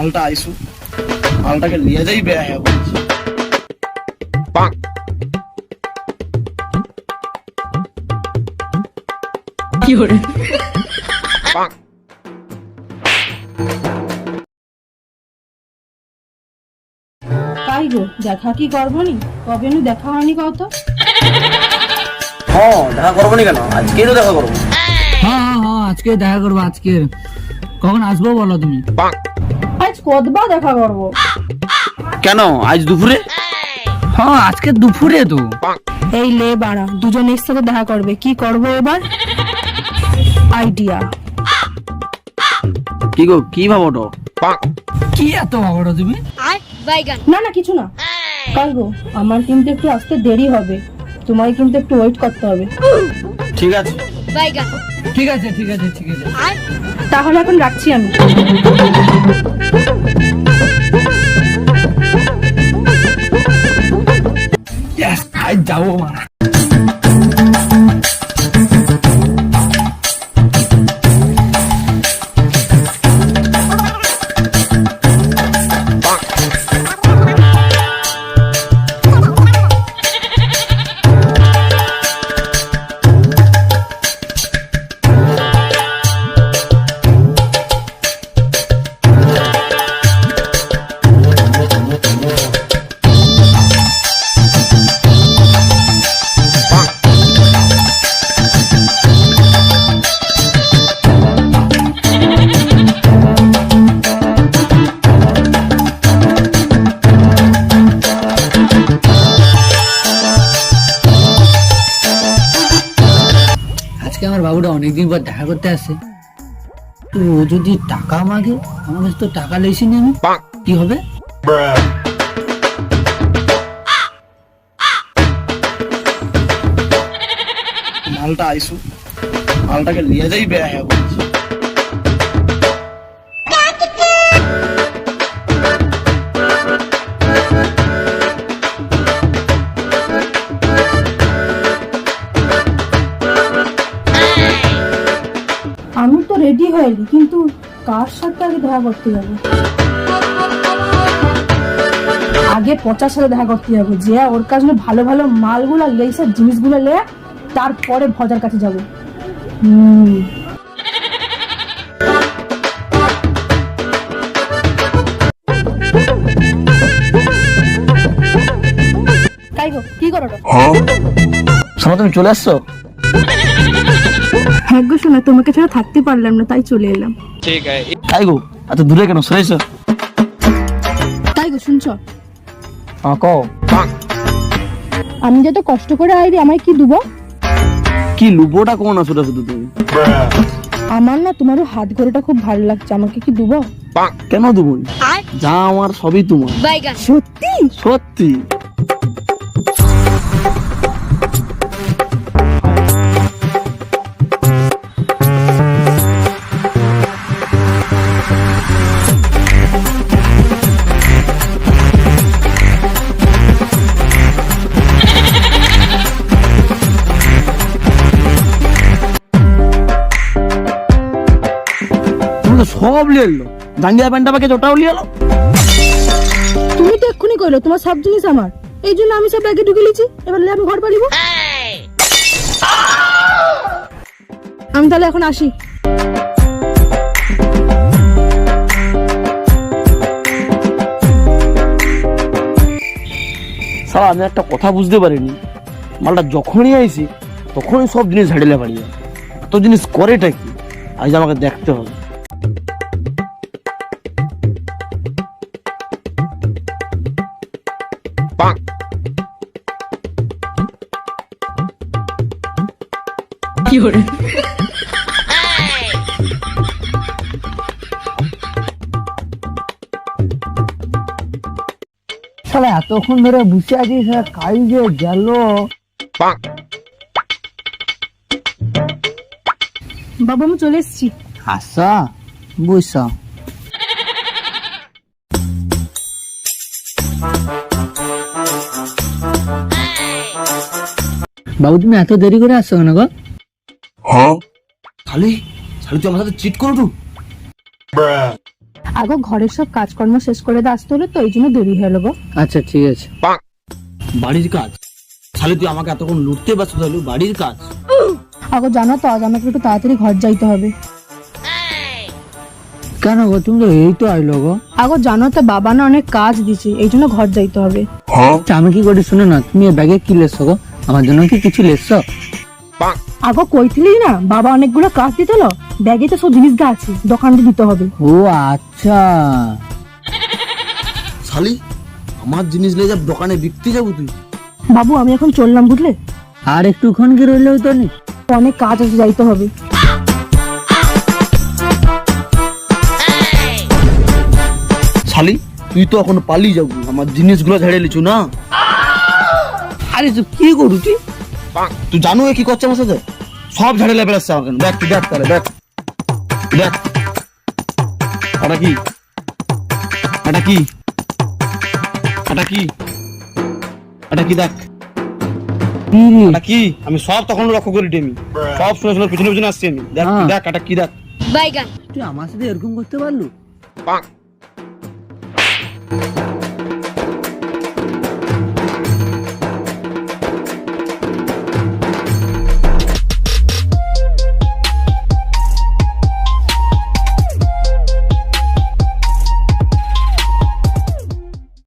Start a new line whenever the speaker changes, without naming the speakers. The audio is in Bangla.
মালটা আইসু মালটাকে নিয়ে যাই বেয়া হ্যাঁ বলছি।
কি করে
তাই গো, দেখা কি করবো নি? কবে নু দেখা হয়নি কত?
হ্যাঁ দেখা করবো নি কেন, আজকেই তো দেখা করবো।
হ্যাঁ হ্যাঁ হ্যাঁ আজকে দেখা করবো। আজকে কখন আসবো বলো তুমি?
আজ কতবার দেখা করবো?
কেন আজ দুপুরে?
হ্যাঁ আজকে দুপুরে তো।
এই লে বাড়া, দুজন একসাথে দেখা করবে, কি করবো এবার? আইডিয়া।
কি গো কি ভাবো তো?
কি এত ভাবো তুমি?
না না কিছু না। কাল গো, আমার কিন্তু একটু আসতে দেরি হবে, তোমায় কিন্তু একটু ওয়েট করতে হবে।
ঠিক আছে
ঠিক আছে ঠিক আছে ঠিক আছে।
তাহলে এখন রাখছি আমি।
Yes, আজ যাবো মা। আজকে আমার বাবুটা অনেকদিন পর দেখা করতে আসে, তো ও যদি টাকা মাগে, আমার কাছে তো টাকা লেছি নি আমি, কি হবে?
মালটা আইসু মালটাকে নিয়ে যাই বেয়া হ্যাঁ বলছি।
আমি তো রেডি হয়নি, কিন্তু কার সাথে আগে দেখা করতে যাবো? আগে পচার সাথে দেখা করতে যাবো, যে ওর কাছে ভালো ভালো মালগুলো লেসা জিনিসগুলো লে, তারপরে ভজার কাছে যাবো। তাই গো, কি করো?
শোনো তুমি চলে আসছো?
হ্যাঁ গো শোনা, তোমাকে ছাড়া থাকতে পারলাম না, তাই চলে এলাম।
তাই গো এত দূরে কেন সরেছো?
তাই গো শুনছো,
হ্যাঁ কও।
আমি যত কষ্ট করে আইরি, আমায় কি দুবো?
কি লুবোটা কোন আসলে শুধু তুমি?
আমার না তোমার হাত ঘড়িটা খুব ভালো লাগছে, আমাকে কি দুবো?
কেন দেবো? যা আমার সবই তোমার।
সত্যি?
সত্যি। সব লিয়ে এলো, দাঙ্গিয়া প্যান্টটা পাকে ওটাও লিয়ে এলো।
তুমি তো এক্ষুনি কইলো তোমার সব জিনিস আমার, এই জন্য আমি সব ব্যাগে ঢুকে লিছি, এবার আমি ঘর পালিব। আমি তাহলে এখন আসি।
সালা আমি একটা কথা বুঝতে পারিনি, মালটা যখনই আইছি তখনই সব জিনিস ঝাড়িলে বাড়িয়ে, এত জিনিস করেটা কি? আজ আমাকে দেখতে হবে।
কি করে শালা এতক্ষণ ধরে বসে আছি, শালা কাল যে গেল।
বাবা আমি চলে এসেছি।
আসা বসা। বাবু তুমি এত দেরি করে আসছো কেন গো?
হ্যাঁ খালি খালি তুই আমার সাথে চিট করো তো।
আগো ঘরের সব কাজকর্ম শেষ করে দিয়ে আসতে হলো তো এই জন্য দেরি হয়ে গো।
আচ্ছা ঠিক আছে।
বাড়ির কাজ? শালি তুই আমাকে এতক্ষণ লুটতে ব্যস্ত থাকলি, বাড়ির কাজ?
আগো জানো তো আজ আমাকে একটু তাড়াতাড়ি ঘর যাইতে হবে।
কেন গো, তুমি তো এই তো আইলো গো।
আগো জানো তো বাবা না অনেক কাজ দিছে, এই জন্য ঘর যাইতে হবে।
আচ্ছা, আমি কি করি শুনে না, তুমি এই ব্যাগে কি লেছো গো? আমার জন্য কি কিছু লেছো?
আগো কইছিলি না বাবা অনেকগুলো কাজ দিতেলো, ব্যাগে তো সব জিনিস গা আছে, দোকানে দিতে হবে।
ও আচ্ছা।
শালি আমার জিনিস নিয়ে যাব দোকানে বিকতে যাবো তুই?
বাবু আমি এখন চললাম বুঝলে,
আর একটুক্ষণ কি রইলেও তো নি।
অনেক কাজ আছে, যাইতে হবে।
শালি তুই তো এখন পালিয়ে যাবো, আমার জিনিসগুলো ঝেড়ে লিচু না।
আরে তুই কি করু তুই?
তুই জানো এ কি করছে আমার সাথে? সব ঝাড়ে লেবে আসছে আমাকে। দেখ তুই দেখ, তাহলে দেখ দেখ এটা কি, এটা কি, এটা কি, এটা কি দেখ,
কি রে?
এটা কি? আমি সব তখন লক্ষ্য করি আমি সব শুনে শুনে পিছনে পিছনে আসছি আমি। দেখ তুই দেখ, এটা কি দেখ।
তুই আমার সাথে এরকম করতে পারলু?